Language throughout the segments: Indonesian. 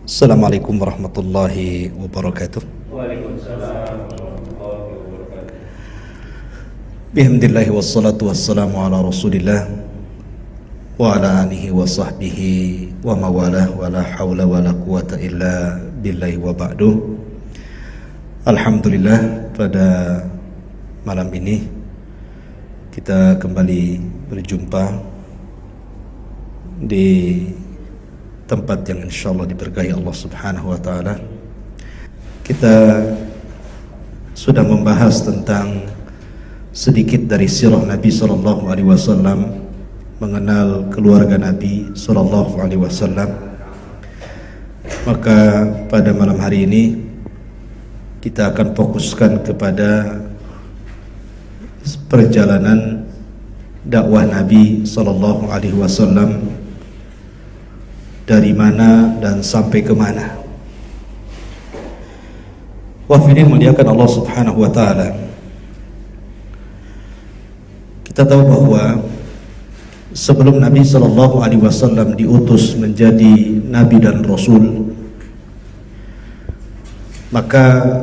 Assalamualaikum warahmatullahi wabarakatuh. Waalaikumsalam warahmatullahi wabarakatuh. Bihamdillahi wassalatu wassalamu ala rasulillah wa ala alihi wa sahbihi wa mawalah wa la hawla wa la quwata illa billahi wa ba'du. Alhamdulillah, pada malam ini kita kembali berjumpa di tempat yang insyaallah diberkahi Allah Subhanahu wa taala. Kita sudah membahas tentang sedikit dari sirah Nabi sallallahu alaihi wasallam, mengenal keluarga Nabi sallallahu alaihi wasallam. Maka pada malam hari ini kita akan fokuskan kepada perjalanan dakwah Nabi sallallahu alaihi wasallam, dari mana dan sampai ke mana. Wafidin muliakan Allah Subhanahu wa taala. Kita tahu bahwa sebelum Nabi sallallahu alaihi wasallam diutus menjadi nabi dan rasul, maka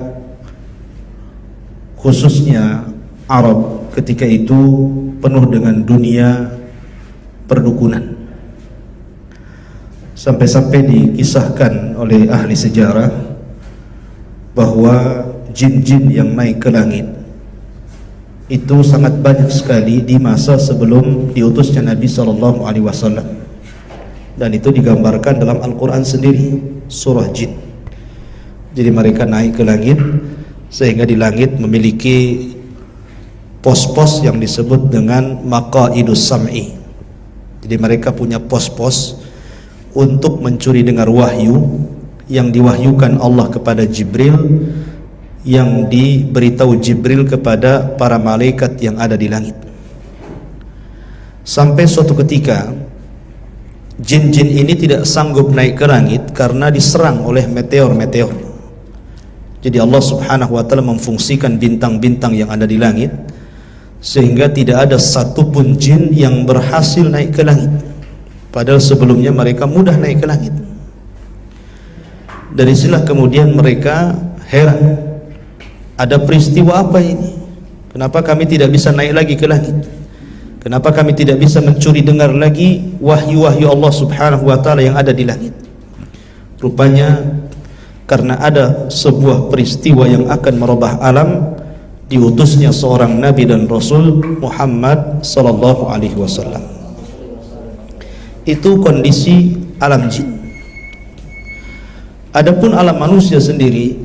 khususnya Arab ketika itu penuh dengan dunia perdukunan. Sampai-sampai dikisahkan oleh ahli sejarah bahwa jin-jin yang naik ke langit itu sangat banyak sekali di masa sebelum diutusnya Nabi sallallahu alaihi wasallam. Dan itu digambarkan dalam Al-Qur'an sendiri, surah Jin. Jadi mereka naik ke langit, sehingga di langit memiliki pos-pos yang disebut dengan maqaidus sam'i. Jadi mereka punya pos-pos untuk mencuri dengar wahyu yang diwahyukan Allah kepada Jibril, yang diberitahu Jibril kepada para malaikat yang ada di langit. Sampai suatu ketika jin-jin ini tidak sanggup naik ke langit karena diserang oleh meteor-meteor. Jadi Allah Subhanahu wa taala memfungsikan bintang-bintang yang ada di langit sehingga tidak ada satupun jin yang berhasil naik ke langit. Padahal sebelumnya mereka mudah naik ke langit. Dari sinilah kemudian mereka heran, ada peristiwa apa ini? Kenapa kami tidak bisa naik lagi ke langit? Kenapa kami tidak bisa mencuri dengar lagi wahyu-wahyu Allah Subhanahu wa taala yang ada di langit? Rupanya karena ada sebuah peristiwa yang akan merubah alam, diutusnya seorang nabi dan rasul, Muhammad sallallahu alaihi wasallam. Itu kondisi alam jin. Adapun alam manusia sendiri,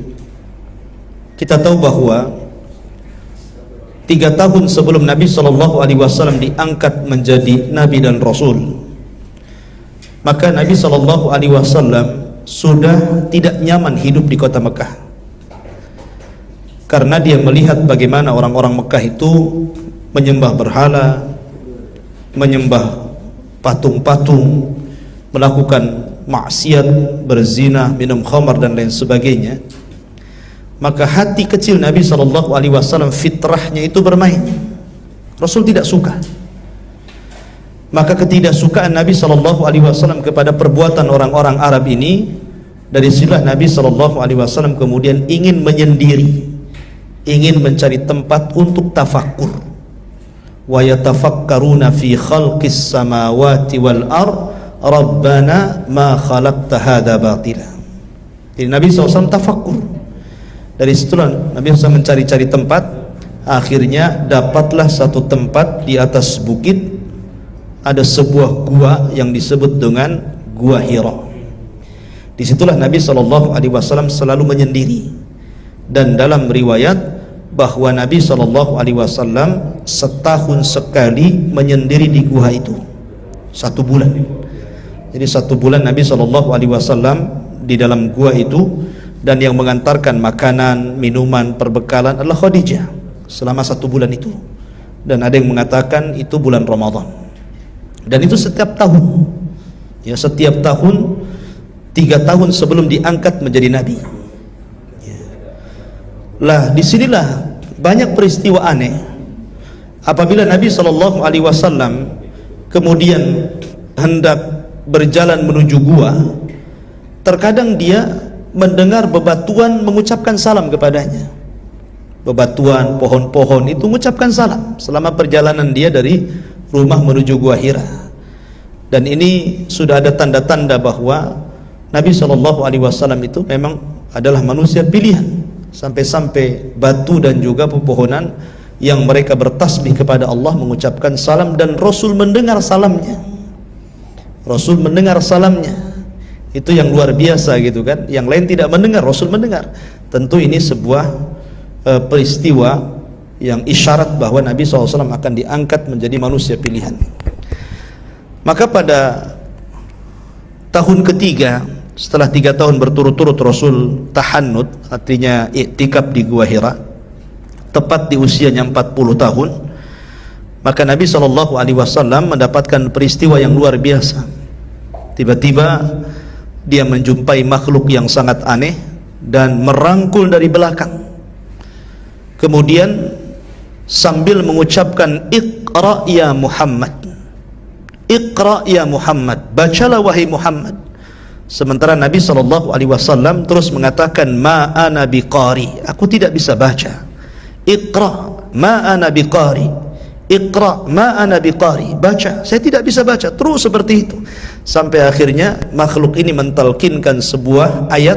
kita tahu bahwa 3 tahun sebelum Nabi sallallahu alaihi wasallam diangkat menjadi nabi dan rasul, maka Nabi sallallahu alaihi wasallam sudah tidak nyaman hidup di kota Mekah, karena dia melihat bagaimana orang-orang Mekah itu menyembah berhala, menyembah patung-patung, melakukan maksiat, berzina, minum khamar dan lain sebagainya. Maka hati kecil Nabi sallallahu alaihi wasallam, fitrahnya itu bermain. Rasul tidak suka. Maka ketidaksukaan Nabi sallallahu alaihi wasallam kepada perbuatan orang-orang Arab ini, dari sinilah Nabi sallallahu alaihi wasallam kemudian ingin menyendiri, ingin mencari tempat untuk tafakkur. Wa yatafakkaruna fi khalqis samawati wal ard rabbana ma khalaqta hadza batila. Jadi Nabi SAW tafakkur. Dari situlah Nabi SAW mencari-cari tempat. Akhirnya dapatlah satu tempat di atas bukit, ada sebuah gua yang disebut dengan Gua Hira. Disitulah Nabi SAW selalu menyendiri. Dan dalam riwayat bahwa Nabi SAW setahun sekali menyendiri di gua itu, 1 bulan. Jadi 1 bulan Nabi SAW di dalam gua itu, dan yang mengantarkan makanan, minuman, perbekalan adalah Khadijah selama 1 bulan itu. Dan ada yang mengatakan itu bulan Ramadan. Dan itu setiap tahun. Ya, setiap tahun 3 tahun sebelum diangkat menjadi nabi. Lah disinilah banyak peristiwa aneh. Apabila Nabi SAW kemudian hendak berjalan menuju gua, terkadang dia mendengar bebatuan mengucapkan salam kepadanya. Bebatuan, pohon-pohon itu mengucapkan salam selama perjalanan dia dari rumah menuju Gua Hira. Dan ini sudah ada tanda-tanda bahwa Nabi SAW itu memang adalah manusia pilihan. Sampai-sampai batu dan juga pepohonan yang mereka bertasbih kepada Allah mengucapkan salam, dan Rasul mendengar salamnya. Rasul mendengar salamnya. Itu yang luar biasa gitu kan. Yang lain tidak mendengar, Rasul mendengar. Tentu ini sebuah peristiwa yang isyarat bahwa Nabi SAW akan diangkat menjadi manusia pilihan. Maka pada tahun ketiga, setelah 3 tahun berturut-turut Rasul tahannut, artinya iktikaf di Gua Hira, tepat di usianya 40 tahun, maka Nabi SAW mendapatkan peristiwa yang luar biasa. Tiba-tiba dia menjumpai makhluk yang sangat aneh dan merangkul dari belakang. Kemudian sambil mengucapkan, "Iqra ya Muhammad, Iqra ya Muhammad, bacalah wahai Muhammad." Sementara Nabi SAW terus mengatakan, "Ma ana biqari, aku tidak bisa baca." "Iqra ma ana biqari, Iqra ma ana biqari, baca, saya tidak bisa baca." Terus seperti itu sampai akhirnya makhluk ini mentalkinkan sebuah ayat,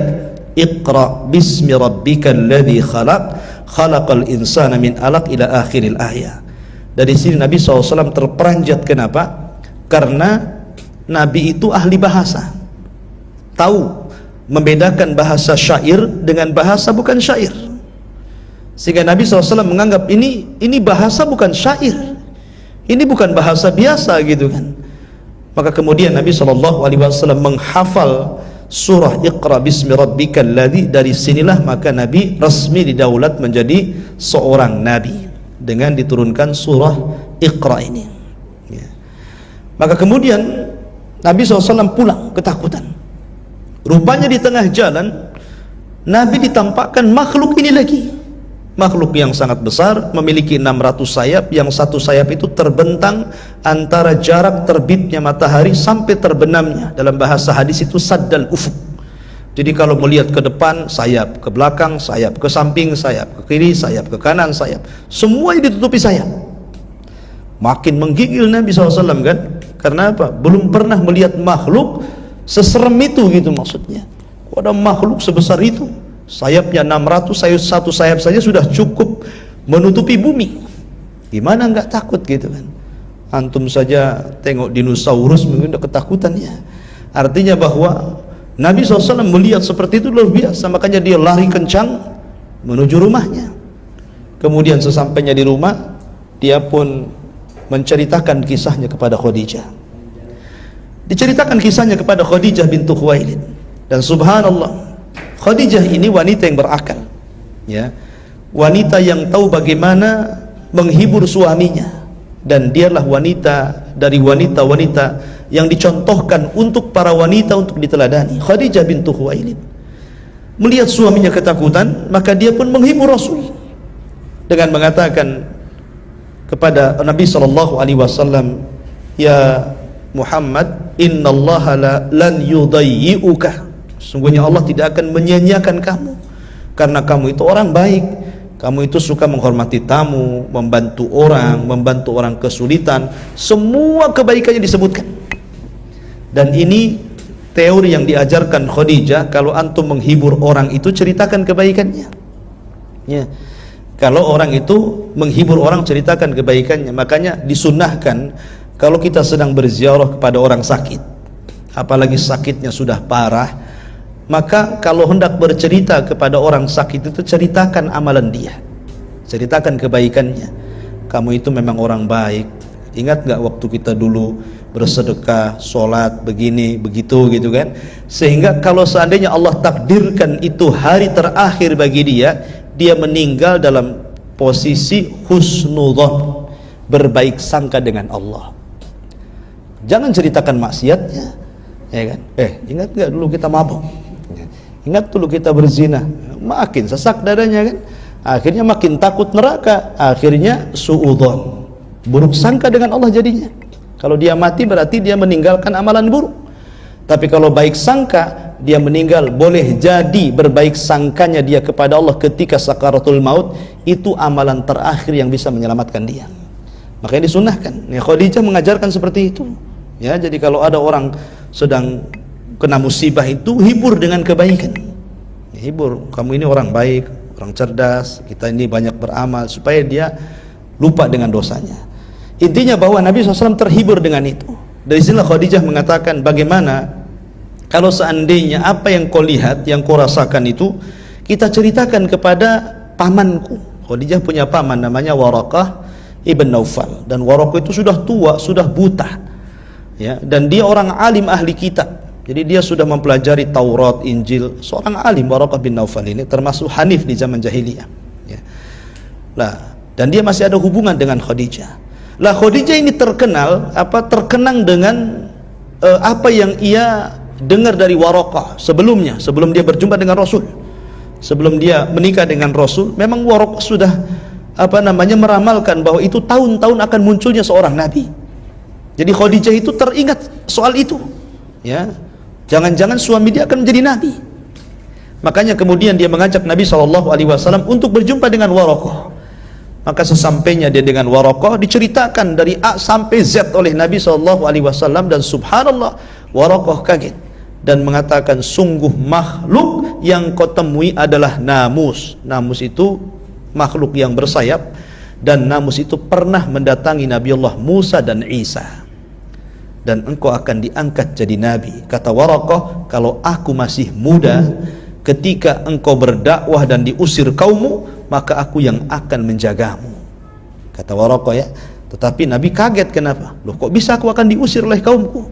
"Iqra bismi rabbikal ladzi khalaq, khalaqal insana min alaq," ila akhiril ayat. Dari sini Nabi SAW terperanjat. Kenapa? Karena Nabi itu ahli bahasa, tahu membedakan bahasa syair dengan bahasa bukan syair, sehingga Nabi SAW menganggap ini bahasa bukan syair, ini bukan bahasa biasa gitu kan. Maka kemudian Nabi SAW menghafal surah Iqra bismi rabbikal ladzi. Dari sinilah maka Nabi resmi didaulat menjadi seorang Nabi dengan diturunkan surah Iqra ini ya. Maka kemudian Nabi SAW pulang ketakutan. Rupanya di tengah jalan Nabi ditampakkan makhluk ini lagi, makhluk yang sangat besar, memiliki 600 sayap, yang satu sayap itu terbentang antara jarak terbitnya matahari sampai terbenamnya. Dalam bahasa hadis itu saddal ufuk. Jadi kalau melihat ke depan sayap, ke belakang sayap, ke samping sayap, ke kiri sayap, ke kanan sayap, semuanya ditutupi sayap. Makin menggigil Nabi SAW kan. Karena apa? Belum pernah melihat makhluk seserem itu gitu maksudnya. Kok ada makhluk sebesar itu? Sayapnya 600, satu sayap saja sudah cukup menutupi bumi. Gimana nggak takut gitu kan? Antum saja tengok dinosaurus mungkin udah ketakutan ya. Artinya bahwa Nabi SAW melihat seperti itu luar biasa. Makanya dia lari kencang menuju rumahnya. Kemudian sesampainya di rumah, dia pun menceritakan kisahnya kepada Khadijah. Diceritakan kisahnya kepada Khadijah bintu Khuwailid. Dan subhanallah, Khadijah ini wanita yang berakal ya. Wanita yang tahu bagaimana menghibur suaminya, dan dialah wanita dari wanita-wanita yang dicontohkan untuk para wanita untuk diteladani. Khadijah bintu Khuwailid melihat suaminya ketakutan, maka dia pun menghibur Rasul dengan mengatakan kepada Nabi SAW, "Ya Muhammad, innallaha lan yudayyi'uka." Sungguhnya Allah tidak akan menyia-nyiakan kamu, karena kamu itu orang baik, kamu itu suka menghormati tamu, membantu orang kesulitan, semua kebaikannya disebutkan. Dan ini teori yang diajarkan Khadijah. Kalau antum menghibur orang itu ceritakan kebaikannya ya. Kalau orang itu menghibur orang, ceritakan kebaikannya. Makanya disunnahkan kalau kita sedang berziarah kepada orang sakit, apalagi sakitnya sudah parah, maka kalau hendak bercerita kepada orang sakit itu ceritakan amalan dia, ceritakan kebaikannya. Kamu itu memang orang baik, ingat gak waktu kita dulu bersedekah, sholat, begini, begitu gitu kan. Sehingga kalau seandainya Allah takdirkan itu hari terakhir bagi dia, dia meninggal dalam posisi husnudzon, berbaik sangka dengan Allah. Jangan ceritakan maksiatnya ya kan. Ingat gak dulu kita mabuk, ingat dulu kita berzina, makin sesak dadanya kan. Akhirnya makin takut neraka, akhirnya suudzon, buruk sangka dengan Allah jadinya. Kalau dia mati berarti dia meninggalkan amalan buruk. Tapi kalau baik sangka, dia meninggal, boleh jadi berbaik sangkanya dia kepada Allah ketika sakaratul maut, itu amalan terakhir yang bisa menyelamatkan dia. Makanya disunahkan. Ya, Khadijah mengajarkan seperti itu. Ya, jadi kalau ada orang sedang kena musibah itu, hibur dengan kebaikan. Ya, hibur, kamu ini orang baik, orang cerdas, kita ini banyak beramal, supaya dia lupa dengan dosanya. Intinya bahwa Nabi SAW terhibur dengan itu. Dari sinilah Khadijah mengatakan, bagaimana kalau seandainya apa yang kau lihat, yang kau rasakan itu kita ceritakan kepada pamanku. Khadijah punya paman namanya Waraqah ibn Naufal, dan Waraqah itu sudah tua, sudah buta, ya, dan dia orang alim ahli kitab. Jadi dia sudah mempelajari Taurat, Injil, seorang alim. Waraqah bin Naufal ini termasuk Hanif di zaman jahiliyah, ya. Lah, dan dia masih ada hubungan dengan Khadijah. Lah, Khadijah ini terkenang dengan apa yang ia dengar dari Waraqah sebelumnya, sebelum dia berjumpa dengan Rasul, sebelum dia menikah dengan Rasul. Memang Waraqah sudah meramalkan bahwa itu tahun-tahun akan munculnya seorang nabi. Jadi Khadijah itu teringat soal itu, ya, jangan-jangan suami dia akan menjadi nabi. Makanya kemudian dia mengajak Nabi SAW untuk berjumpa dengan Waraqah. Maka sesampainya dia dengan Waraqah, diceritakan dari A sampai Z oleh Nabi SAW, dan subhanallah, Waraqah kaget dan mengatakan, sungguh makhluk yang kau temui adalah namus. Namus itu makhluk yang bersayap, dan namus itu pernah mendatangi Nabi Allah Musa dan Isa, dan engkau akan diangkat jadi nabi. Kata Waraqah, kalau aku masih muda ketika engkau berdakwah dan diusir kaummu, maka aku yang akan menjagamu. Kata Waraqah, ya. Tetapi Nabi kaget, kenapa? Loh, kok bisa aku akan diusir oleh kaumku?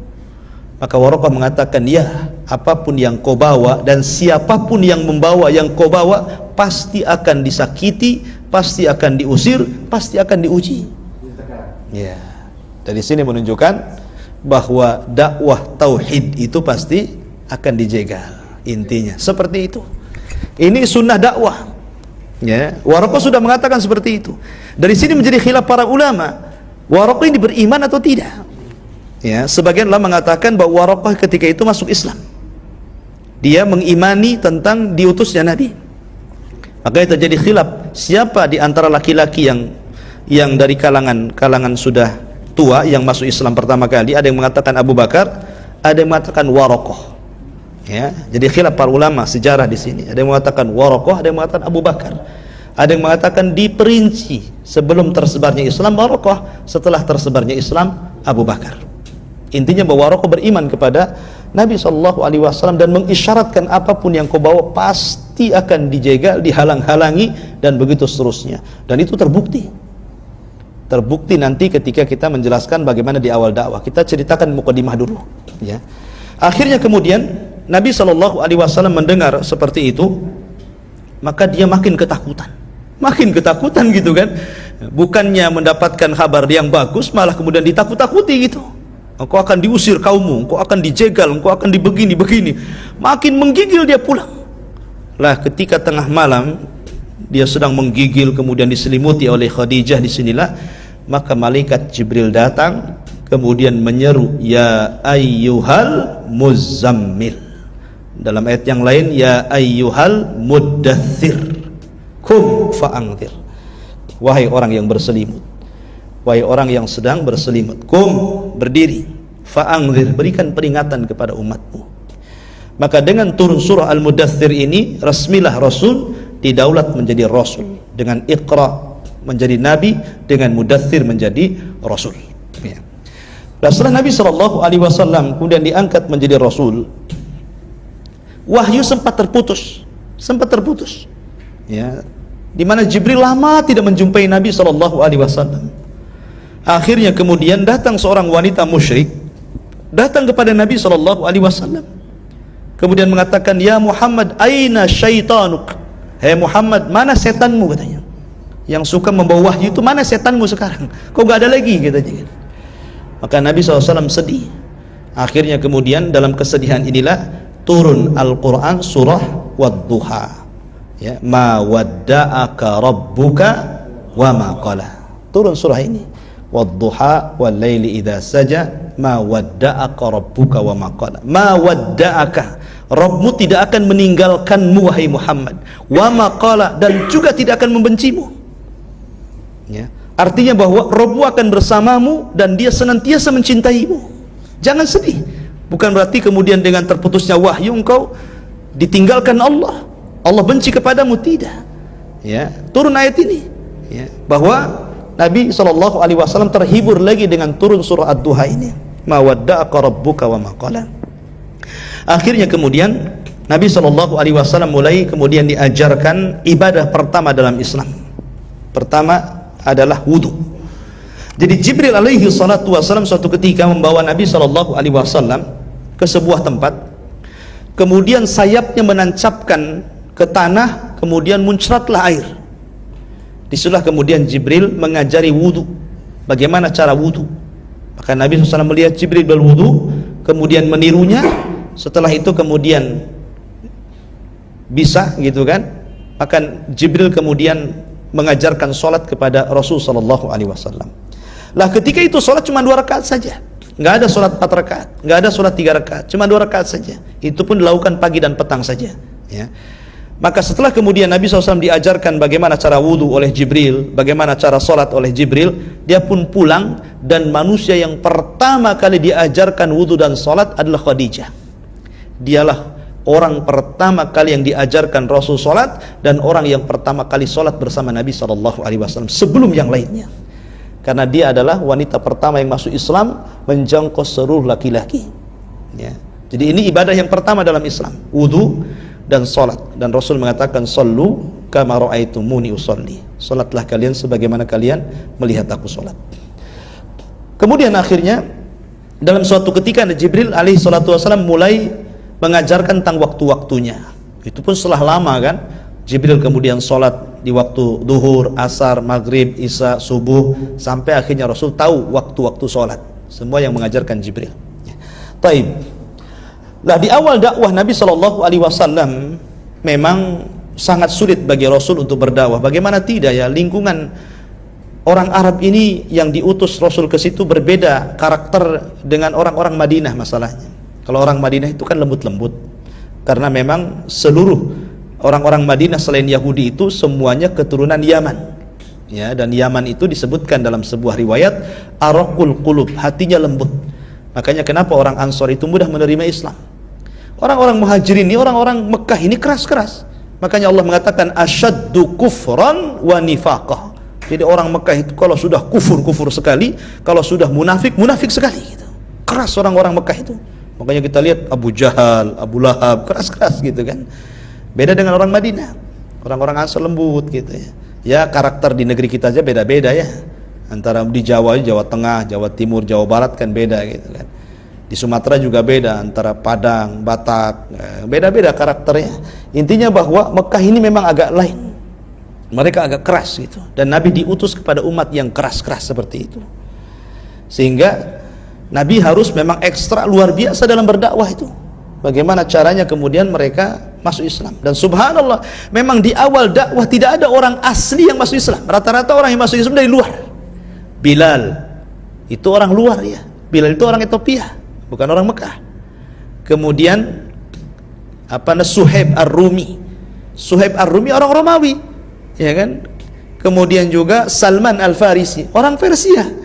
Maka Waraqah mengatakan, ya, apapun yang kau bawa dan siapapun yang membawa yang kau bawa pasti akan disakiti, pasti akan diusir, pasti akan diuji. Ya, dari sini menunjukkan bahwa dakwah tauhid itu pasti akan dijegal. Intinya seperti itu. Ini sunnah dakwah. Ya, Waraqah sudah mengatakan seperti itu. Dari sini menjadi khilaf para ulama, Waraqah ini beriman atau tidak. Ya, sebagian ulama mengatakan bahwa Waraqah ketika itu masuk Islam. Dia mengimani tentang diutusnya Nabi. Makanya terjadi khilaf, siapa di antara laki-laki yang dari kalangan sudah tua yang masuk Islam pertama kali. Ada yang mengatakan Abu Bakar, ada yang mengatakan Waraqah. Ya, jadi khilaf para ulama sejarah di sini. Ada yang mengatakan Waraqah, ada yang mengatakan Abu Bakar. Ada yang mengatakan diperinci, sebelum tersebarnya Islam Waraqah, setelah tersebarnya Islam Abu Bakar. Intinya bahwa Waraqah beriman kepada Nabi SAW dan mengisyaratkan apapun yang kau bawa pasti akan dijegal, dihalang-halangi, dan begitu seterusnya. Dan itu terbukti. Terbukti nanti ketika kita menjelaskan bagaimana di awal dakwah. Kita ceritakan mukadimah dulu, ya. Akhirnya kemudian Nabi SAW mendengar seperti itu, maka dia makin ketakutan gitu kan. Bukannya mendapatkan kabar yang bagus, malah kemudian ditakut-takuti gitu. Engkau akan diusir kaummu, engkau akan dijegal, engkau akan begini. Makin menggigil dia pulang. Lah, ketika tengah malam dia sedang menggigil, kemudian diselimuti oleh Khadijah, disinilah maka malaikat Jibril datang, kemudian menyeru, ya ayyuhal muzammil. Dalam ayat yang lain, ya ayyuhal muddathir, kum fa'angdir. Wahai orang yang berselimut, wahai orang yang sedang berselimut, kum, berdiri, fa'angdir, berikan peringatan kepada umatmu. Maka dengan turun surah Al-Mudaththir ini, resmilah Rasul didaulat menjadi Rasul. Dengan Iqra menjadi Nabi, dengan Mudaththir menjadi Rasul, ya. Dan setelah Nabi SAW kemudian diangkat menjadi Rasul, wahyu sempat terputus, ya, di mana Jibril lama tidak menjumpai Nabi SAW. Akhirnya kemudian datang seorang wanita musyrik, datang kepada Nabi SAW, kemudian mengatakan, ya Muhammad, aina syaitanuk? Hai Muhammad, mana setanmu? Katanya, yang suka membawa wahyu itu, mana setanmu sekarang? Kok gak ada lagi? Katanya. Maka Nabi SAW sedih. Akhirnya kemudian dalam kesedihan inilah turun Al-Quran surah Wadduha, ya, ma wadda'aka rabbuka wa ma qala. Turun surah ini, Wadduha wal laili idza saja ma wadda'aka rabbuka wa ma qala. Ma wadda'aka, Rabbmu tidak akan meninggalkanmu wahai Muhammad, wa ma qala, dan juga tidak akan membencimu. Ya. Artinya bahwa Rabbmu akan bersamamu dan dia senantiasa mencintaimu. Jangan sedih. Bukan berarti kemudian dengan terputusnya wahyu engkau ditinggalkan Allah, Allah benci kepadamu, tidak. Ya, turun ayat ini, ya, bahwa Nabi SAW terhibur lagi dengan turun surah Ad-Duha ini, ma wadda'aka rabbuka wa ma qala. Akhirnya kemudian Nabi SAW mulai kemudian diajarkan ibadah pertama dalam Islam. Pertama adalah wudu. Jadi Jibril alaihi salatu wasallam suatu ketika membawa Nabi SAW ke sebuah tempat, kemudian sayapnya menancapkan ke tanah, kemudian muncratlah air. Disitulah kemudian Jibril mengajari wudu, bagaimana cara wudu. Maka Nabi SAW melihat Jibril berwudu, kemudian menirunya. Setelah itu kemudian bisa, gitu kan, maka Jibril kemudian mengajarkan solat kepada Rasul SAW. Lah ketika itu solat cuma 2 rakaat saja, nggak ada solat 4 rakaat, nggak ada solat 3 rakaat, cuma 2 rakaat saja. Itu pun dilakukan pagi dan petang saja, ya. Maka setelah kemudian Nabi SAW diajarkan bagaimana cara wudu oleh Jibril, bagaimana cara solat oleh Jibril, dia pun pulang, dan manusia yang pertama kali diajarkan wudu dan solat adalah Khadijah. Dialah orang pertama kali yang diajarkan Rasul solat, dan orang yang pertama kali solat bersama Nabi SAW sebelum yang lainnya. Karena dia adalah wanita pertama yang masuk Islam, menjangkau seluruh laki-laki, ya. Jadi ini ibadah yang pertama dalam Islam, wudu dan solat. Dan Rasul mengatakan, sallu kama ra'aitumuni usolli, solatlah kalian sebagaimana kalian melihat aku solat. Kemudian akhirnya dalam suatu ketika Jibril alaihi salatu wasallam mulai mengajarkan tentang waktu-waktunya. Itu pun setelah lama kan, Jibril kemudian sholat di waktu duhur, asar, maghrib, isya, subuh, sampai akhirnya Rasul tahu waktu-waktu sholat. Semua yang mengajarkan Jibril. Taib. Lah di awal dakwah Nabi SAW memang sangat sulit bagi Rasul untuk berdakwah. Bagaimana tidak ya, lingkungan orang Arab ini yang diutus Rasul ke situ berbeda karakter dengan orang-orang Madinah masalahnya. Kalau orang Madinah itu kan lembut-lembut, karena memang seluruh orang-orang Madinah selain Yahudi itu semuanya keturunan Yaman, ya. Dan Yaman itu disebutkan dalam sebuah riwayat araqul qulub, hatinya lembut. Makanya kenapa orang Ansor itu mudah menerima Islam. Orang-orang Muhajirin ini, orang-orang Mekah ini keras-keras. Makanya Allah mengatakan asyaddu kufran wa nifaqah. Jadi orang Mekah itu kalau sudah kufur sekali, kalau sudah munafik sekali gitu. Keras orang-orang Mekah itu. Makanya kita lihat Abu Jahal, Abu Lahab, keras-keras gitu kan. Beda dengan orang Madinah, orang-orang Ansor lembut gitu ya. Ya karakter di negeri kita aja beda-beda ya. Antara di Jawa, Jawa Tengah, Jawa Timur, Jawa Barat kan beda gitu kan. Di Sumatera juga beda, antara Padang, Batak, beda-beda karakternya. Intinya bahwa Mekah ini memang agak lain. Mereka agak keras gitu. Dan Nabi diutus kepada umat yang keras-keras seperti itu. Sehingga Nabi harus memang ekstra luar biasa dalam berdakwah itu. Bagaimana caranya kemudian mereka masuk Islam. Dan subhanallah, memang di awal dakwah tidak ada orang asli yang masuk Islam. Rata-rata orang yang masuk Islam dari luar. Bilal itu orang luar ya. Bilal itu orang Ethiopia, bukan orang Mekah. Kemudian Suhaib Ar-Rumi. Suhaib Ar-Rumi orang Romawi, ya kan? Kemudian juga Salman Al-Farisi, orang Persia.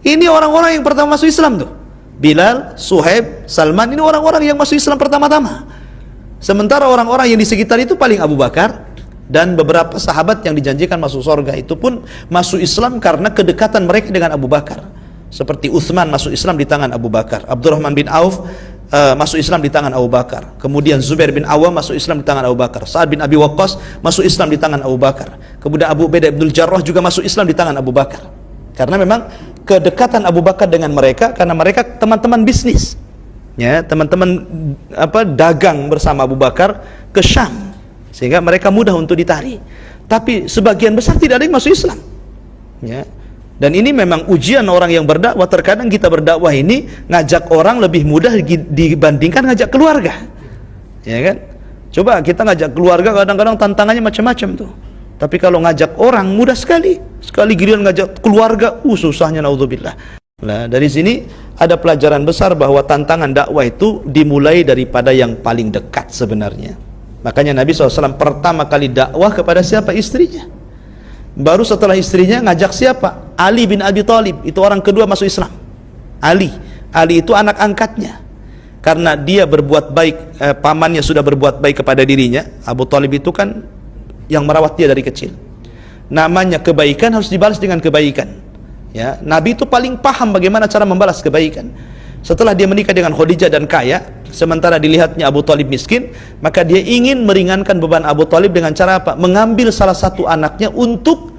Ini orang-orang yang pertama masuk Islam tuh. Bilal, Suhaib, Salman, ini orang-orang yang masuk Islam pertama-tama. Sementara orang-orang yang di sekitar itu paling Abu Bakar dan beberapa sahabat yang dijanjikan masuk surga itu pun masuk Islam karena kedekatan mereka dengan Abu Bakar. Seperti Utsman masuk Islam di tangan Abu Bakar, Abdurrahman bin Auf masuk Islam di tangan Abu Bakar. Kemudian Zubair bin Awam masuk Islam di tangan Abu Bakar. Sa'ad bin Abi Waqqas masuk Islam di tangan Abu Bakar. Kemudian Abu Ubaidah bin Jarrah juga masuk Islam di tangan Abu Bakar. Karena memang kedekatan Abu Bakar dengan mereka, karena mereka teman-teman bisnis, ya, teman-teman dagang bersama Abu Bakar ke Syam, sehingga mereka mudah untuk ditarik. Tapi sebagian besar tidak ada yang masuk Islam, ya. Dan ini memang ujian orang yang berdakwah. Terkadang kita berdakwah ini ngajak orang lebih mudah dibandingkan ngajak keluarga, ya kan? Coba kita ngajak keluarga, kadang-kadang tantangannya macam-macam tuh. Tapi kalau ngajak orang mudah sekali. Sekali giliran ngajak keluarga, susahnya naudzubillah. Nah, dari sini ada pelajaran besar bahwa tantangan dakwah itu dimulai daripada yang paling dekat sebenarnya. Makanya Nabi SAW pertama kali dakwah kepada siapa? Istrinya. Baru setelah istrinya ngajak siapa? Ali bin Abi Thalib, itu orang kedua masuk Islam. Ali itu anak angkatnya. Karena dia berbuat baik, pamannya sudah berbuat baik kepada dirinya. Abu Thalib itu kan yang merawat dia dari kecil. Namanya kebaikan harus dibalas dengan kebaikan. Ya, Nabi itu paling paham bagaimana cara membalas kebaikan. Setelah dia menikah dengan Khadijah dan kaya, sementara dilihatnya Abu Thalib miskin, maka dia ingin meringankan beban Abu Thalib dengan cara apa? Mengambil salah satu anaknya untuk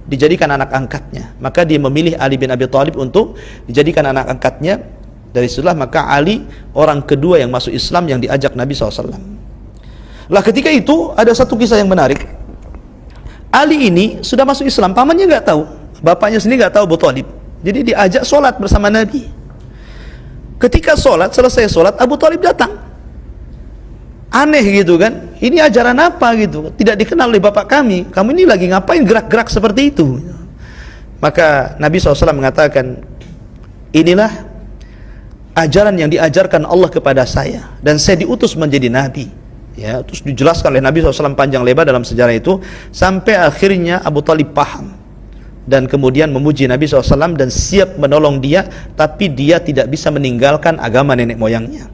dijadikan anak angkatnya. Maka dia memilih Ali bin Abi Thalib untuk dijadikan anak angkatnya. Dari situlah maka Ali orang kedua yang masuk Islam yang diajak Nabi SAW. Lah ketika itu ada satu kisah yang menarik. Ali ini sudah masuk Islam, pamannya nggak tahu. Bapaknya sendiri nggak tahu Abu Thalib. Jadi diajak sholat bersama Nabi. Ketika sholat, selesai sholat, Abu Thalib datang. Aneh gitu kan. Ini ajaran apa gitu. Tidak dikenal oleh bapak kami. Kamu ini lagi ngapain gerak-gerak seperti itu? Maka Nabi SAW mengatakan, inilah ajaran yang diajarkan Allah kepada saya. Dan saya diutus menjadi Nabi. Ya, terus dijelaskan oleh Nabi SAW panjang lebar dalam sejarah itu. Sampai akhirnya Abu Thalib paham. Dan kemudian memuji Nabi SAW dan siap menolong dia, tapi dia tidak bisa meninggalkan agama nenek moyangnya.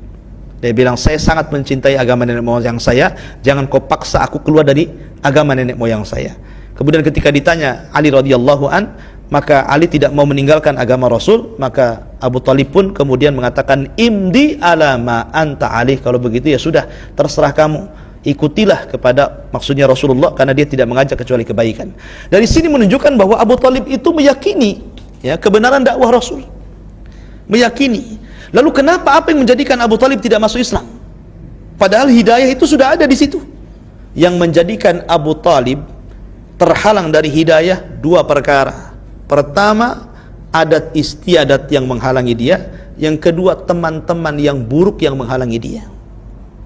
Dia bilang, saya sangat mencintai agama nenek moyang saya, jangan kau paksa aku keluar dari agama nenek moyang saya. Kemudian ketika ditanya Ali radhiyallahu an, maka Ali tidak mau meninggalkan agama Rasul, maka Abu Thalib pun kemudian mengatakan, imdi ala ma anta alih, kalau begitu ya sudah, terserah kamu, ikutilah kepada maksudnya Rasulullah, karena dia tidak mengajak kecuali kebaikan. Dari sini menunjukkan bahwa Abu Thalib itu meyakini ya kebenaran dakwah Rasul, meyakini. Lalu kenapa, apa yang menjadikan Abu Thalib tidak masuk Islam? Padahal hidayah itu sudah ada di situ. Yang menjadikan Abu Thalib terhalang dari hidayah dua perkara. Pertama, adat istiadat yang menghalangi dia. Yang kedua, teman-teman yang buruk yang menghalangi dia.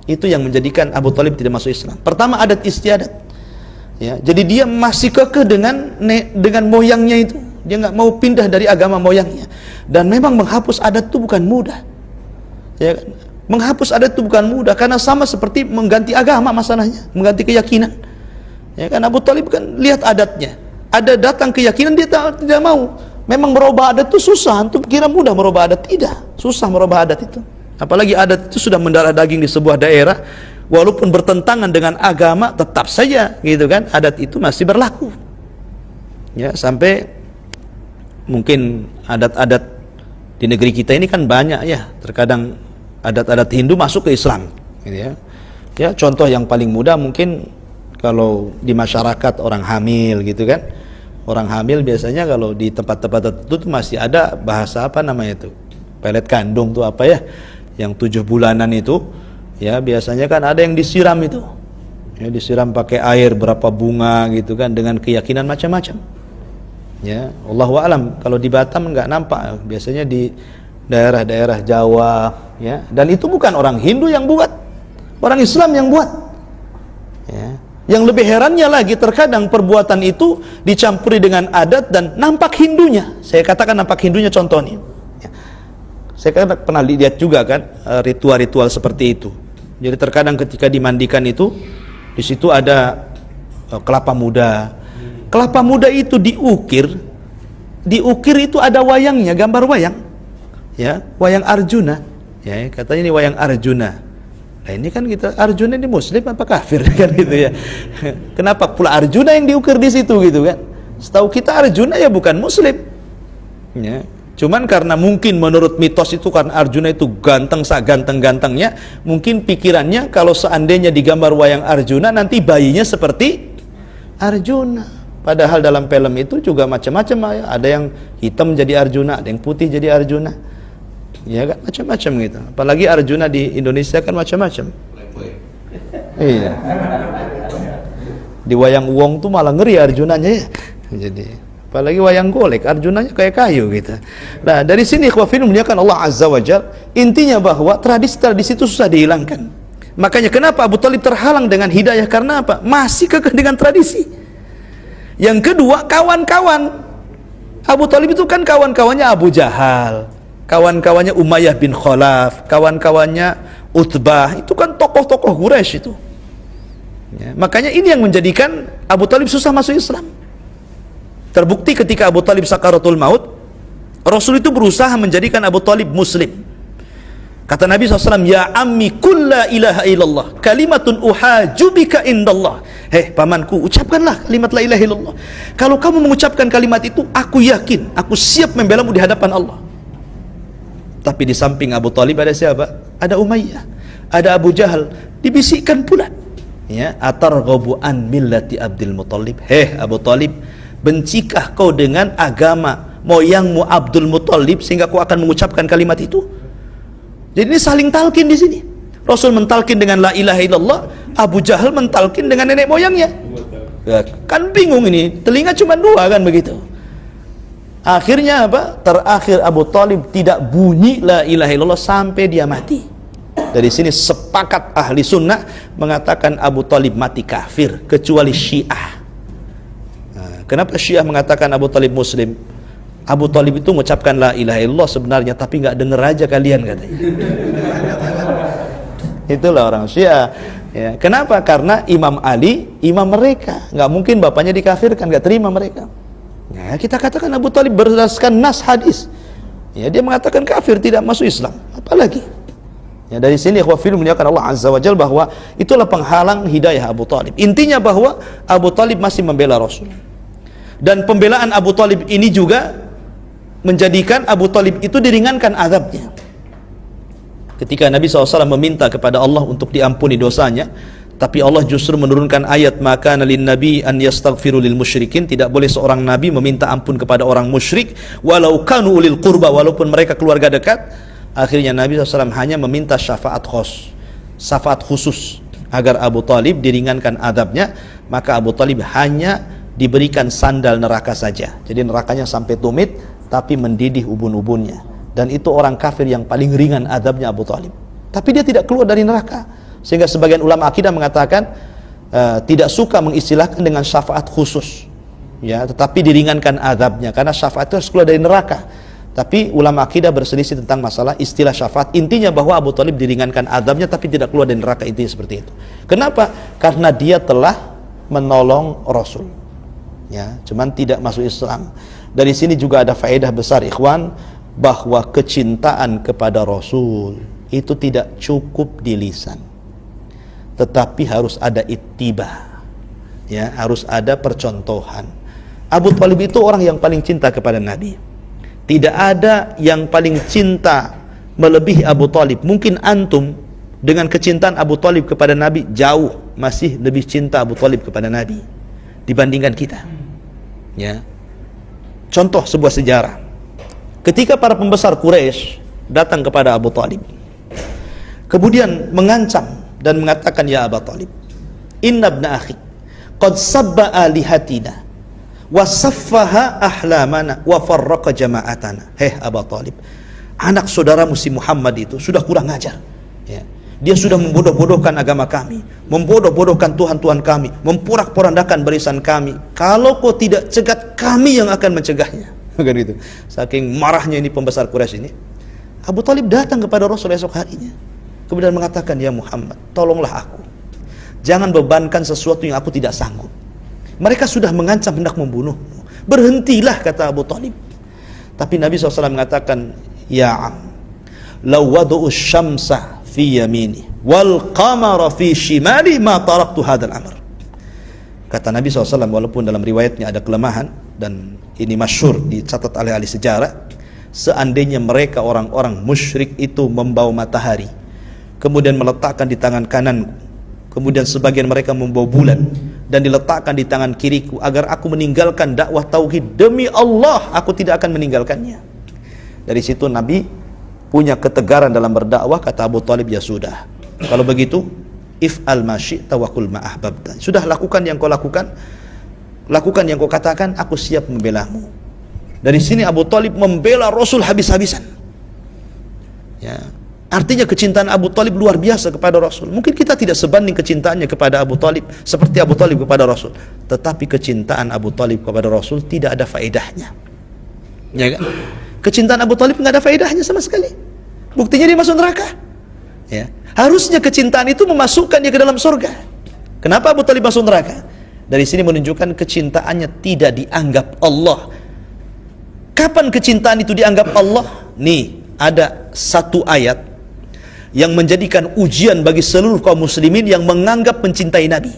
Itu yang menjadikan Abu Thalib tidak masuk Islam. Pertama, adat istiadat. Ya, jadi dia masih kekeh dengan moyangnya itu. Dia nggak mau pindah dari agama moyangnya. Dan memang menghapus adat itu bukan mudah. Ya, menghapus adat itu bukan mudah, karena sama seperti mengganti agama masalahnya, mengganti keyakinan. Ya kan, Abu Thalib kan lihat adatnya. Ada datang keyakinan dia tidak mau. Memang merubah adat itu susah. Antum kira mudah merubah adat? Tidak, susah merubah adat itu. Apalagi adat itu sudah mendarah daging di sebuah daerah, walaupun bertentangan dengan agama, tetap saja gitu kan, adat itu masih berlaku. Ya, sampai mungkin adat-adat di negeri kita ini kan banyak ya, terkadang adat-adat Hindu masuk ke Islam gitu ya. Ya, contoh yang paling mudah mungkin kalau di masyarakat orang hamil gitu kan. Orang hamil biasanya kalau di tempat-tempat tertentu tuh masih ada bahasa apa namanya itu? Pelet kandung tuh apa ya? Yang 7 bulanan itu ya biasanya kan ada yang disiram itu ya, disiram pakai air berapa bunga gitu kan, dengan keyakinan macam-macam ya. Allahu a'lam, kalau di Batam nggak nampak, biasanya di daerah-daerah Jawa ya. Dan itu bukan orang Hindu yang buat, orang Islam yang buat ya. Yang lebih herannya lagi, terkadang perbuatan itu dicampuri dengan adat dan nampak Hindunya. Saya katakan nampak Hindunya, contoh nih. Saya kan pernah lihat juga kan ritual-ritual seperti itu. Jadi terkadang ketika dimandikan itu, di situ ada kelapa muda. Kelapa muda itu diukir itu ada wayangnya, gambar wayang. Ya, wayang Arjuna. Ya, katanya ini wayang Arjuna. Nah, ini kan kita, Arjuna ini muslim apa kafir kan gitu ya. Kenapa pula Arjuna yang diukir di situ gitu kan? Setahu kita Arjuna ya bukan muslim. Ya. Cuman karena mungkin menurut mitos itu kan Arjuna itu ganteng, ganteng-gantengnya, mungkin pikirannya kalau seandainya digambar wayang Arjuna nanti bayinya seperti Arjuna. Padahal dalam film itu juga macam-macam, ada yang hitam jadi Arjuna, ada yang putih jadi Arjuna. Ya kan, macam-macam gitu. Apalagi Arjuna di Indonesia kan macam-macam. Iya. Di wayang Wong tuh malah ngeri Arjunanya ya. Jadi apalagi wayang golek, Arjunanya kayak kayu gitu. Nah, dari sini ikhwafin memuliakan Allah Azza wa Jal, intinya bahwa tradisi-tradisi itu susah dihilangkan. Makanya kenapa Abu Thalib terhalang dengan hidayah, karena apa? Masih kekeh dengan tradisi. Yang kedua, kawan-kawan. Abu Thalib itu kan kawan-kawannya Abu Jahal, kawan-kawannya Umayyah bin Khalaf, kawan-kawannya Utbah, itu kan tokoh-tokoh Quraisy itu. Ya, makanya ini yang menjadikan Abu Talib susah masuk Islam. Terbukti ketika Abu Talib sakaratul maut, Rasul itu berusaha menjadikan Abu Talib Muslim. Kata Nabi SAW, ya ammi kul la ilaha illallah kalimatun uhajubika indallah. Hei pamanku, ucapkanlah kalimat la ilaha illallah. Kalau kamu mengucapkan kalimat itu, aku yakin, aku siap membelamu di hadapan Allah. Tapi di samping Abu Talib ada siapa? Ada Umayyah, ada Abu Jahal. Dibisikkan pula, ya, atarghabu an millati Abdul Muttalib. Hei Abu Talib, bencikah kau dengan agama moyangmu Abdul Muttalib sehingga kau akan mengucapkan kalimat itu? Jadi ini saling talkin di sini. Rasul mentalkin dengan la ilaha illallah, Abu Jahal mentalkin dengan nenek moyangnya. Ya, kan bingung ini, telinga cuma dua kan begitu. Akhirnya apa? Terakhir Abu Talib tidak bunyi la ilaha illallah sampai dia mati. Dari sini sepakat ahli sunnah mengatakan Abu Talib mati kafir, kecuali Syiah. Nah, kenapa Syiah mengatakan Abu Talib Muslim? Abu Talib itu mengucapkan la ilaha illallah sebenarnya, tapi nggak denger aja kalian katanya. Itulah orang Syiah. Ya, kenapa? Karena Imam Ali imam mereka, nggak mungkin bapaknya dikafirkan, nggak terima mereka. Ya, kita katakan Abu Talib berdasarkan nas hadis. Ya, dia mengatakan kafir, tidak masuk Islam. Apalagi? Ya, dari sini ikhwafil muliakan Allah Azza wa Jalla bahwa itulah penghalang hidayah Abu Talib. Intinya bahwa Abu Talib masih membela Rasul. Dan pembelaan Abu Talib ini juga menjadikan Abu Talib itu diringankan azabnya. Ketika Nabi SAW meminta kepada Allah untuk diampuni dosanya, tapi Allah justru menurunkan ayat maka nalin nabi an yastaghfiru lil musyrikin. Tidak boleh seorang nabi meminta ampun kepada orang musyrik walau kanu ulil qurba, walaupun mereka keluarga dekat. Akhirnya Nabi SAW hanya meminta syafaat khusus agar Abu Talib diringankan azabnya. Maka Abu Talib hanya diberikan sandal neraka saja, jadi nerakanya sampai tumit tapi mendidih ubun-ubunnya. Dan itu orang kafir yang paling ringan azabnya Abu Talib, tapi dia tidak keluar dari neraka. Sehingga sebagian ulama akidah mengatakan tidak suka mengistilahkan dengan syafaat khusus, ya, tetapi diringankan azabnya karena syafaat itu harus keluar dari neraka. Tapi ulama akidah berselisih tentang masalah istilah syafaat. Intinya bahwa Abu Talib diringankan azabnya tapi tidak keluar dari neraka, intinya seperti itu. Kenapa? Karena dia telah menolong Rasul, ya, cuman tidak masuk Islam. Dari sini juga ada faedah besar ikhwan, bahwa kecintaan kepada Rasul itu tidak cukup di lisan, tetapi harus ada ittiba, ya, harus ada percontohan. Abu Talib itu orang yang paling cinta kepada Nabi. Tidak ada yang paling cinta melebihi Abu Talib. Mungkin antum dengan kecintaan Abu Talib kepada Nabi jauh masih lebih cinta Abu Talib kepada Nabi dibandingkan kita, ya. Contoh sebuah sejarah. Ketika para pembesar Quraisy datang kepada Abu Talib, kemudian mengancam dan mengatakan, ya Abu Talib, inna ibna akhi qad sabba alihatina wa saffaha ahlamana wa farraqa jama'atana. Hei Abu Talib, anak saudaramu si Muhammad itu sudah kurang ajar, ya. Dia sudah membodoh-bodohkan agama kami, membodoh-bodohkan Tuhan-Tuhan kami, memporak-porandakan barisan kami. Kalau kau tidak cegat, kami yang akan mencegahnya. Kan gitu. Saking marahnya ini pembesar Quraisy ini, Abu Talib datang kepada Rasul esok harinya, kemudian mengatakan, ya Muhammad, tolonglah aku, jangan bebankan sesuatu yang aku tidak sanggup. Mereka sudah mengancam hendak membunuhmu, berhentilah, kata Abu Talib. Tapi Nabi SAW mengatakan, ya am, law wadu'u syamsa fi yamini wal qamara fi shimali ma taraktu hadzal amr. Kata Nabi SAW, walaupun dalam riwayatnya ada kelemahan dan ini masyhur dicatat oleh ahli sejarah, seandainya mereka orang-orang musyrik itu membawa matahari kemudian meletakkan di tangan kananku, kemudian sebagian mereka membawa bulan dan diletakkan di tangan kiriku agar aku meninggalkan dakwah tauhid, demi Allah aku tidak akan meninggalkannya. Dari situ Nabi punya ketegaran dalam berdakwah. Kata Abu Talib, ya sudah, kalau begitu if'al ma syi'ta wa qul ma ahbabta. Sudah, lakukan yang kau lakukan, lakukan yang kau katakan, aku siap membelamu. Dari sini Abu Talib membela Rasul habis-habisan, ya. Artinya kecintaan Abu Talib luar biasa kepada Rasul. Mungkin kita tidak sebanding kecintaannya kepada Abu Talib seperti Abu Talib kepada Rasul, tetapi kecintaan Abu Talib kepada Rasul tidak ada faedahnya, ya kan? Kecintaan Abu Talib nggak ada faedahnya sama sekali. Buktinya dia masuk neraka. Ya. Harusnya kecintaan itu memasukkan dia ke dalam surga. Kenapa Abu Talib masuk neraka? Dari sini menunjukkan kecintaannya tidak dianggap Allah. Kapan kecintaan itu dianggap Allah? Nih, ada satu ayat yang menjadikan ujian bagi seluruh kaum muslimin yang menganggap mencintai Nabi.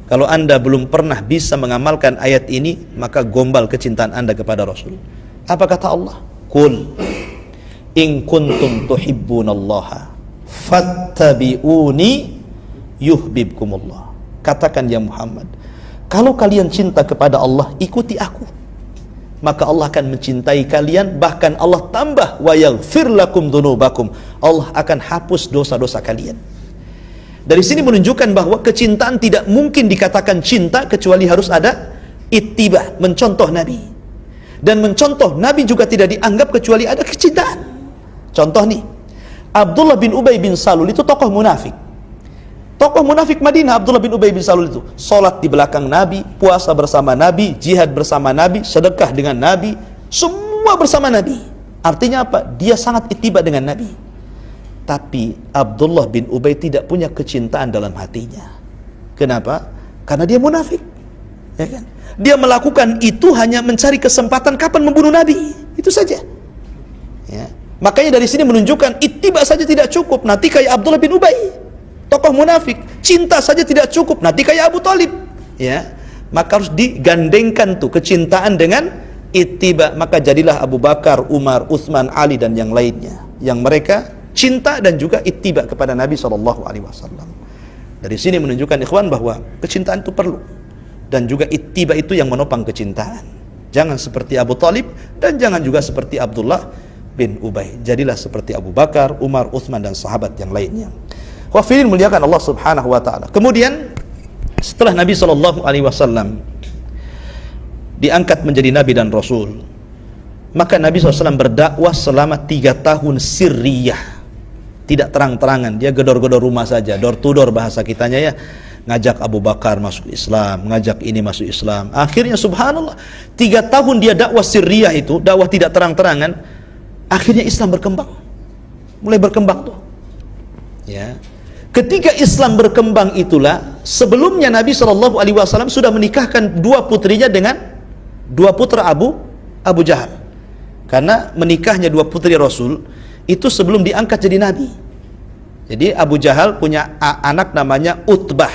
Kalau Anda belum pernah bisa mengamalkan ayat ini, maka gombal kecintaan Anda kepada Rasul. Apa kata Allah? Qul in kuntum tuhibbunallaha fattabi'uni yuhibbukumullah. Katakan ya Muhammad, kalau kalian cinta kepada Allah, ikuti aku, maka Allah akan mencintai kalian. Bahkan Allah tambah wa yaghfir lakum dzunubakum, Allah akan hapus dosa-dosa kalian. Dari sini menunjukkan bahwa kecintaan tidak mungkin dikatakan cinta kecuali harus ada ittiba, mencontoh Nabi. Dan mencontoh Nabi juga tidak dianggap kecuali ada kecintaan. Contoh nih, Abdullah bin Ubay bin Salul itu tokoh munafik. Tokoh munafik Madinah, Abdullah bin Ubay bin Salul itu sholat di belakang Nabi, puasa bersama Nabi, jihad bersama Nabi, sedekah dengan Nabi, semua bersama Nabi. Artinya apa? Dia sangat ittiba dengan Nabi. Tapi Abdullah bin Ubay tidak punya kecintaan dalam hatinya. Kenapa? Karena dia munafik. Ya kan? Dia melakukan itu hanya mencari kesempatan kapan membunuh Nabi. Itu saja. Ya. Makanya dari sini menunjukkan ittiba saja tidak cukup. Nanti kayak Abdullah bin Ubay, tokoh munafik. Cinta saja tidak cukup. Nanti kayak Abu Talib. Ya. Maka harus digandengkan tuh kecintaan dengan ittiba. Maka jadilah Abu Bakar, Umar, Utsman, Ali dan yang lainnya. Yang mereka cinta dan juga ittiba kepada Nabi SAW. Dari sini menunjukkan ikhwan bahwa kecintaan itu perlu, dan juga ittiba itu yang menopang kecintaan. Jangan seperti Abu Talib dan jangan juga seperti Abdullah bin Ubay. Jadilah seperti Abu Bakar, Umar, Utsman dan sahabat yang lainnya. Hadirin muliakan Allah Subhanahu wa taala. Kemudian setelah Nabi SAW diangkat menjadi nabi dan rasul, maka Nabi SAW berdakwah selama 3 tahun sirriyah. Tidak terang-terangan, dia gedor-gedor rumah saja, door to door bahasa kitanya ya. Ngajak Abu Bakar masuk Islam, ngajak ini masuk Islam. Akhirnya subhanallah, 3 tahun dia dakwah sirriyah itu, dakwah tidak terang-terangan. Akhirnya Islam berkembang. Mulai berkembang tuh. Ya. Ketika Islam berkembang itulah, sebelumnya Nabi SAW sudah menikahkan 2 putrinya dengan 2 putra Abu Jahal. Karena menikahnya 2 putri Rasul itu sebelum diangkat jadi nabi. Jadi Abu Jahal punya anak namanya Utbah,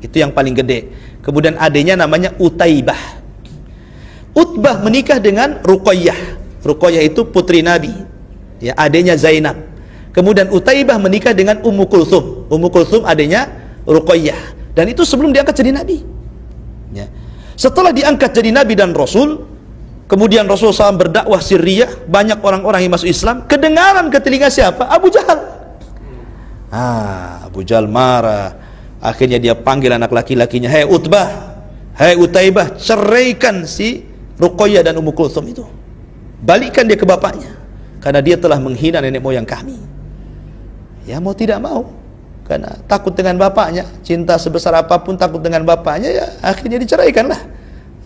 itu yang paling gede. Kemudian adiknya namanya Utaibah. Utbah menikah dengan Ruqayyah. Ruqayyah itu putri Nabi, ya, adiknya Zainab. Kemudian Utaibah menikah dengan Ummu Kulthum. Ummu Kulthum adiknya Ruqayyah. Dan itu sebelum diangkat jadi nabi. Ya. Setelah diangkat jadi nabi dan rasul, kemudian Rasulullah SAW berdakwah sirriyah, banyak orang-orang yang masuk Islam. Kedengaran ke telinga siapa? Abu Jahal. Abu Jahal marah. Akhirnya dia panggil anak laki-lakinya, "Hei Utbah, hei Utaibah, ceraikan si Ruqayyah dan Ummu Kulthum itu. Balikkan dia ke bapaknya, karena dia telah menghina nenek moyang kami." Ya mau tidak mau, karena takut dengan bapaknya, cinta sebesar apapun takut dengan bapaknya, ya akhirnya diceraikanlah.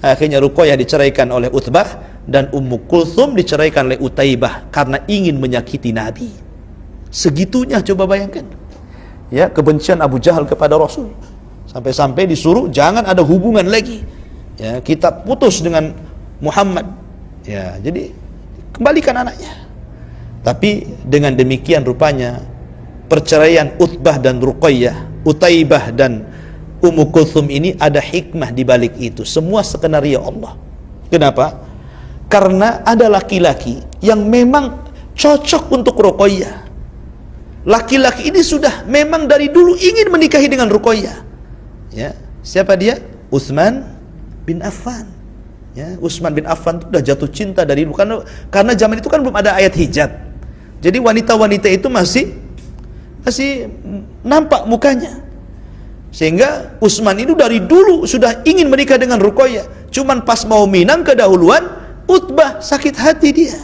Akhirnya Ruqayyah diceraikan oleh Utbah dan Ummu Kulthum diceraikan oleh Utaibah karena ingin menyakiti Nabi. Segitunya, coba bayangkan. Ya, kebencian Abu Jahal kepada Rasul. Sampai-sampai disuruh jangan ada hubungan lagi. Ya, kita putus dengan Muhammad. Ya, jadi kembalikan anaknya. Tapi dengan demikian rupanya perceraian Utbah dan Ruqayyah, Utaibah dan Ummu Kulthum ini ada hikmah di balik itu. Semua skenario Allah. Kenapa? Karena ada laki-laki yang memang cocok untuk Ruqayyah. Laki-laki ini sudah memang dari dulu ingin menikahi dengan Ruqayyah. Ya, siapa dia? Utsman bin Affan. Ya, Utsman bin Affan itu sudah jatuh cinta dari dulu, karena zaman itu kan belum ada ayat hijab. Jadi wanita-wanita itu masih nampak mukanya. Sehingga Utsman itu dari dulu sudah ingin menikah dengan Ruqayyah. Cuman pas mau minang kedahuluan, Utbah sakit hati dia.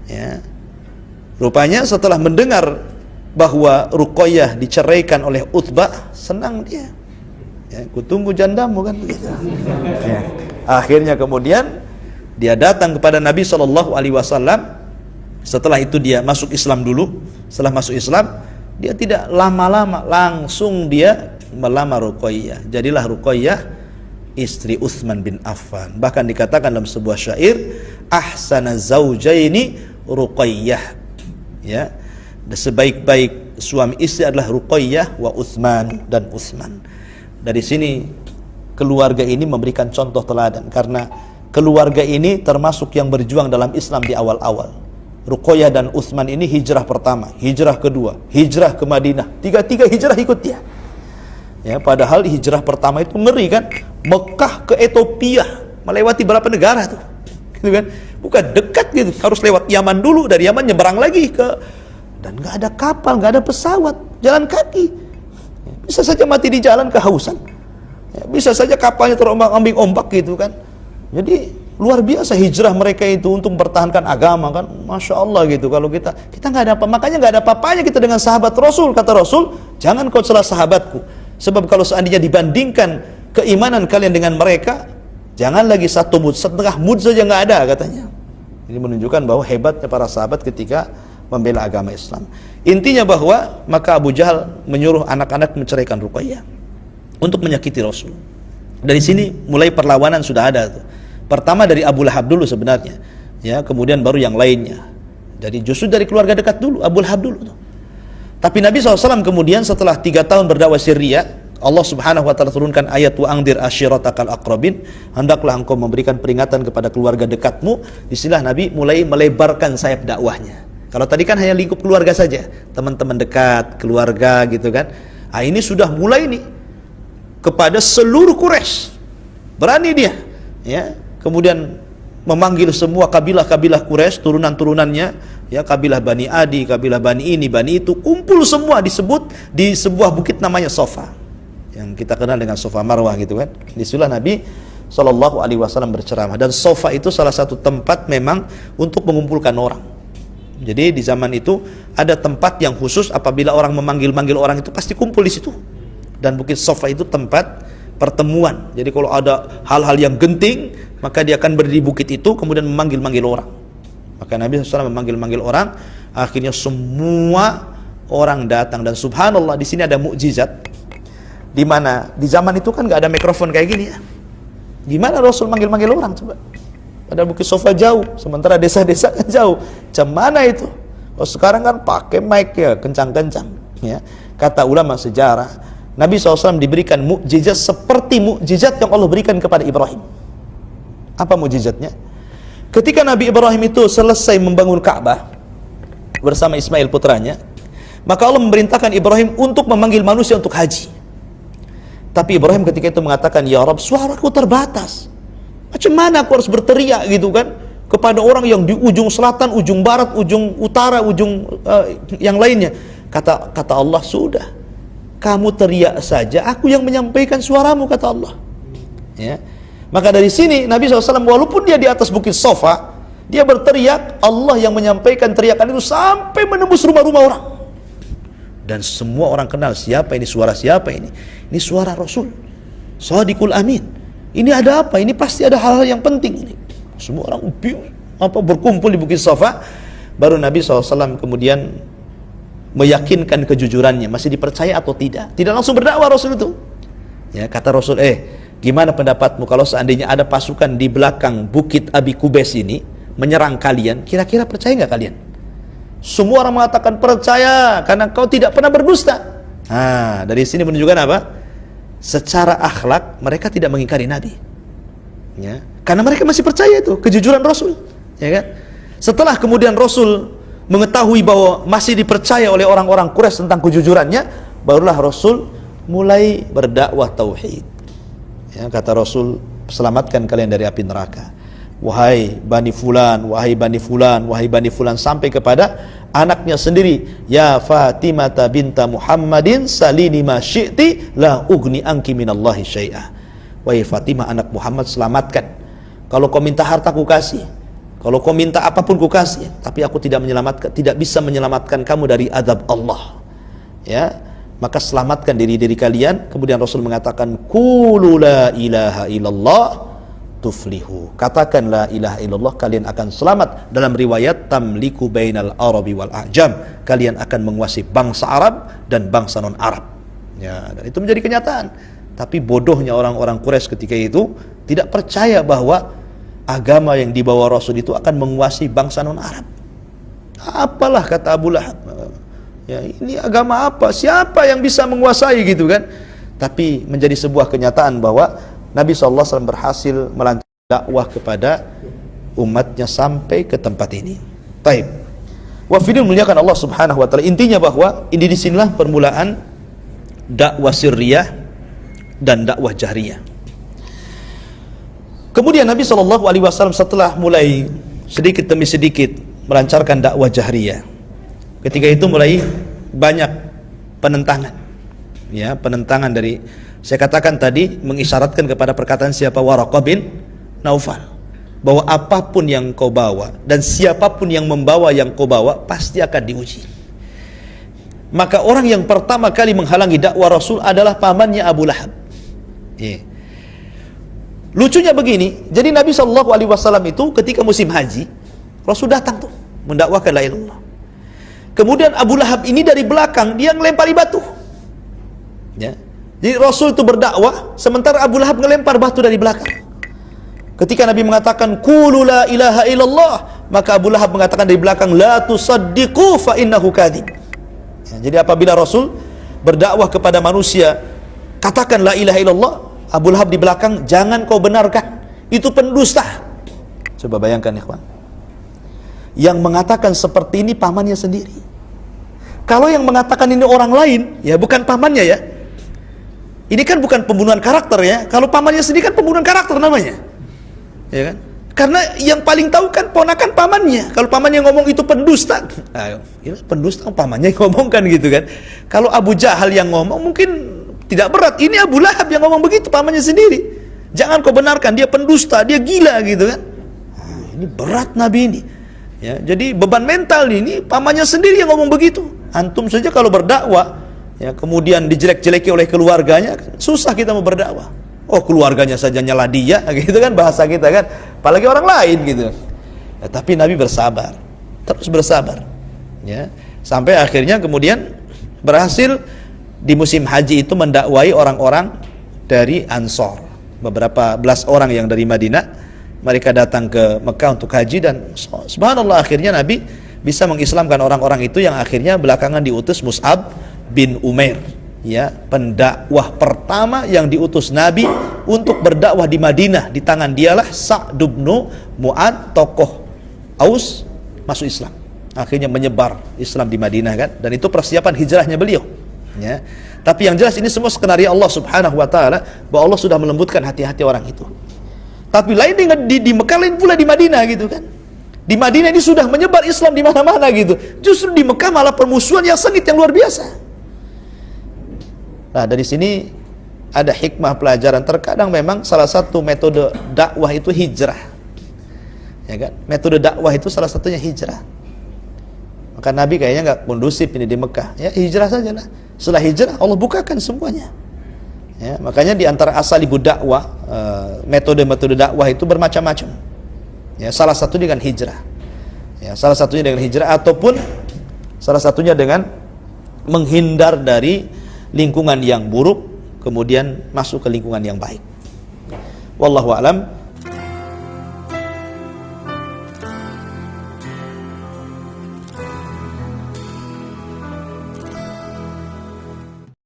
Ya. Rupanya setelah mendengar bahwa Ruqayyah diceraikan oleh Utbah, senang dia. Ya, kutunggu jandamu kan begitu. Ya. Akhirnya kemudian dia datang kepada Nabi SAW Setelah itu dia masuk Islam dulu. Setelah masuk Islam, dia tidak lama-lama, langsung dia melamar Ruqayyah. Jadilah Ruqayyah istri Utsman bin Affan. Bahkan dikatakan dalam sebuah syair, ahsana zaujaini Ruqayyah. Ya, sebaik-baik suami istri adalah Ruqayyah wa Utsman dan Utsman. Dari sini keluarga ini memberikan contoh teladan, karena keluarga ini termasuk yang berjuang dalam Islam di awal-awal. Ruqayyah dan Utsman ini hijrah pertama, hijrah kedua, hijrah ke Madinah, tiga hijrah ikut dia. Ya, padahal hijrah pertama itu ngeri kan, Mekah ke Ethiopia, melewati berapa negara tuh, gitu kan? Bukan dekat gitu, harus lewat Yaman dulu, dari Yaman nyeberang lagi ke, dan nggak ada kapal, nggak ada pesawat, jalan kaki, bisa saja mati di jalan kehausan, ya, bisa saja kapalnya terombang-ambing ombak gitu kan. Jadi luar biasa hijrah mereka itu untuk mempertahankan agama kan, masya Allah gitu. Kalau kita nggak ada apa, makanya nggak ada apa-apanya kita dengan sahabat Rasul. Kata Rasul, jangan kau celah sahabatku, sebab kalau seandainya dibandingkan keimanan kalian dengan mereka, jangan lagi satu mud, setengah mud saja nggak ada katanya. Ini menunjukkan bahwa hebatnya para sahabat ketika membela agama Islam. Intinya bahwa maka Abu Jahal menyuruh anak-anak menceraikan Ruqayyah untuk menyakiti Rasul. Dari sini mulai perlawanan sudah ada tuh. Pertama dari Abu Lahab dulu sebenarnya, ya, kemudian baru yang lainnya. Jadi justru dari keluarga dekat dulu, Abu Lahab dulu tuh. Tapi Nabi SAW kemudian setelah 3 tahun berdakwah Syria, Allah Subhanahu wa taala turunkan ayat wa angdir ashiratakal aqrabin, hendaklah engkau memberikan peringatan kepada keluarga dekatmu. Disinilah Nabi mulai melebarkan sayap dakwahnya. Kalau tadi kan hanya lingkup keluarga saja, teman-teman dekat, keluarga gitu kan. Ah, ini sudah mulai nih kepada seluruh Quraisy. Berani dia, ya. Kemudian memanggil semua kabilah-kabilah Quraisy, turunan-turunannya, ya, kabilah Bani Adi, kabilah Bani ini, Bani itu, kumpul semua disebut di sebuah bukit namanya Sofa, yang kita kenal dengan Sofa Marwah gitu kan. Disitulah Nabi SAW berceramah, dan Sofa itu salah satu tempat memang untuk mengumpulkan orang. Jadi di zaman itu ada tempat yang khusus apabila orang memanggil-manggil orang itu pasti kumpul di situ. Dan bukit Sofa itu tempat pertemuan. Jadi kalau ada hal-hal yang genting, maka dia akan berdiri di bukit itu kemudian memanggil-manggil orang. Maka Nabi SAW memanggil-manggil orang, akhirnya semua orang datang. Dan subhanallah, di sini ada mukjizat, di mana di zaman itu kan nggak ada mikrofon kayak gini ya. Gimana Rasul manggil-manggil orang coba? Pada bukit Sofa jauh, sementara desa-desa kan jauh. Cemana itu? Oh, sekarang kan pakai mic ya, kencang-kencang. Ya, kata ulama sejarah, Nabi SAW diberikan mukjizat seperti mukjizat yang Allah berikan kepada Ibrahim. Apa mukjizatnya? Ketika Nabi Ibrahim itu selesai membangun Ka'bah bersama Ismail putranya, maka Allah memerintahkan Ibrahim untuk memanggil manusia untuk haji. Tapi Ibrahim ketika itu mengatakan, ya Rabb, suaraku terbatas. Macam mana aku harus berteriak gitu kan kepada orang yang di ujung selatan, ujung barat, ujung utara, ujung yang lainnya. Kata Allah, sudah, kamu teriak saja, aku yang menyampaikan suaramu, kata Allah. Ya. Maka dari sini Nabi SAW walaupun dia di atas bukit Sofa, dia berteriak, Allah yang menyampaikan teriakan itu sampai menembus rumah-rumah orang. Dan semua orang kenal, siapa ini, suara siapa ini? Ini suara Rasul Shadiqul Amin. Ini ada apa? Ini pasti ada hal-hal yang penting ini. Semua orang berkumpul di bukit Sofa. Baru Nabi SAW kemudian meyakinkan kejujurannya, masih dipercaya atau tidak. Tidak langsung berdakwah Rasul itu. Ya, kata Rasul, gimana pendapatmu kalau seandainya ada pasukan di belakang bukit Abi Kubais ini menyerang kalian, kira-kira percaya nggak kalian? Semua orang mengatakan percaya, karena kau tidak pernah berdusta. Nah, dari sini menunjukkan apa? Secara akhlak mereka tidak mengingkari Nabi. Ya, karena mereka masih percaya itu kejujuran Rasul. Ya kan? Setelah kemudian Rasul mengetahui bahwa masih dipercaya oleh orang-orang Quraisy tentang kejujurannya, barulah Rasul mulai berdakwah tauhid. Ya, kata Rasul, selamatkan kalian dari api neraka. Wahai Bani Fulan, wahai Bani Fulan, wahai Bani Fulan, sampai kepada anaknya sendiri, ya Fatimah binta Muhammadin salini ma syi'ti la ugni anki minallahi syai'ah. Wahai Fatimah anak Muhammad, selamatkan. Kalau kau minta harta ku kasih, kalau kau minta apapun ku kasih, tapi aku tidak bisa menyelamatkan kamu dari azab Allah. Ya, maka selamatkan diri kalian. Kemudian Rasul mengatakan, qulu la ilaha illallah tuflihu. Katakan la ilaha illallah, kalian akan selamat. Dalam riwayat tamliku bainal arabi wal a'jam, kalian akan menguasai bangsa Arab dan bangsa non Arab. Ya, dan itu menjadi kenyataan. Tapi bodohnya orang-orang Quraisy ketika itu tidak percaya bahwa agama yang dibawa Rasul itu akan menguasai bangsa non Arab. Apalah kata Abu Lahab, ya ini agama apa? Siapa yang bisa menguasai gitu kan? Tapi menjadi sebuah kenyataan bahwa Nabi SAW berhasil melancarkan dakwah kepada umatnya sampai ke tempat ini. Baik. Wafidin muliakan Allah Subhanahu wa taala. Intinya bahwa ini disinilah permulaan dakwah sirriyah dan dakwah jahriyah. Kemudian Nabi SAW setelah mulai sedikit demi sedikit melancarkan dakwah jahriyah, ketika itu mulai banyak penentangan. Ya, penentangan dari, saya katakan tadi, mengisyaratkan kepada perkataan siapa, Waraqah bin Naufal, bahwa apapun yang kau bawa dan siapapun yang membawa yang kau bawa pasti akan diuji. Maka orang yang pertama kali menghalangi dakwah Rasul adalah pamannya Abu Lahab. Lucunya begini, jadi Nabi SAW itu ketika musim haji, Rasul datang tuh mendakwahkan la ilaha illallah. Kemudian Abu Lahab ini dari belakang dia ngelempari batu. Ya. Jadi Rasul itu berdakwah sementara Abu Lahab ngelempar batu dari belakang. Ketika Nabi mengatakan qulu la ilaha illallah, maka Abu Lahab mengatakan dari belakang la tusaddiqu fa innahu kadzib. Ya, jadi apabila Rasul berdakwah kepada manusia katakan la ilaha illallah, Abu Lahab di belakang jangan kau benarkan, itu pendusta. Coba bayangkan ikhwan, yang mengatakan seperti ini pamannya sendiri. Kalau yang mengatakan ini orang lain, ya bukan pamannya ya. Ini kan bukan pembunuhan karakter ya. Kalau pamannya sendiri kan pembunuhan karakter namanya. Ya kan? Karena yang paling tahu kan ponakan pamannya. Kalau pamannya ngomong itu pendusta, ayo, pendusta pamannya yang ngomong kan gitu kan. Kalau Abu Jahal yang ngomong mungkin tidak berat. Ini Abu Lahab yang ngomong begitu, pamannya sendiri. Jangan kau benarkan, dia pendusta, dia gila gitu kan. Ini berat Nabi ini. Ya, jadi beban mental ini pamannya sendiri yang ngomong begitu. Antum saja kalau berdakwah, ya, kemudian dijelek-jeleki oleh keluarganya, susah kita mau berdakwah. Oh, keluarganya saja nyala dia, gitu kan bahasa kita kan. Apalagi orang lain gitu. Ya, tapi Nabi bersabar, terus bersabar. Ya, sampai akhirnya kemudian berhasil di musim haji itu mendakwai orang-orang dari Ansor. Beberapa belas orang yang dari Madinah, mereka datang ke Mekah untuk haji dan subhanallah akhirnya Nabi bisa mengislamkan orang-orang itu yang akhirnya belakangan diutus Mus'ab bin Umair, ya, pendakwah pertama yang diutus Nabi untuk berdakwah di Madinah. Di tangan dialah Sa'd bin Mu'adz, tokoh Aus, masuk Islam. Akhirnya menyebar Islam di Madinah kan, dan itu persiapan hijrahnya beliau. Ya. Tapi yang jelas ini semua skenario Allah Subhanahu wa taala, bahwa Allah sudah melembutkan hati-hati orang itu. Tapi lain dengan di Mekah, lain pula di Madinah gitu kan. Di Madinah ini sudah menyebar Islam di mana-mana gitu. Justru di Mekah malah permusuhan yang sengit yang luar biasa. Nah, dari sini ada hikmah pelajaran. Terkadang memang salah satu metode dakwah itu hijrah. Ya kan? Metode dakwah itu salah satunya hijrah. Maka Nabi kayaknya nggak kondusif ini di Mekah. Ya, hijrah saja lah. Setelah hijrah Allah bukakan semuanya. Ya, makanya di antara asalibu dakwah, metode-metode dakwah itu bermacam-macam. Ya, salah satu dengan hijrah. Ya, salah satunya dengan hijrah ataupun salah satunya dengan menghindar dari lingkungan yang buruk kemudian masuk ke lingkungan yang baik. Wallahu a'lam.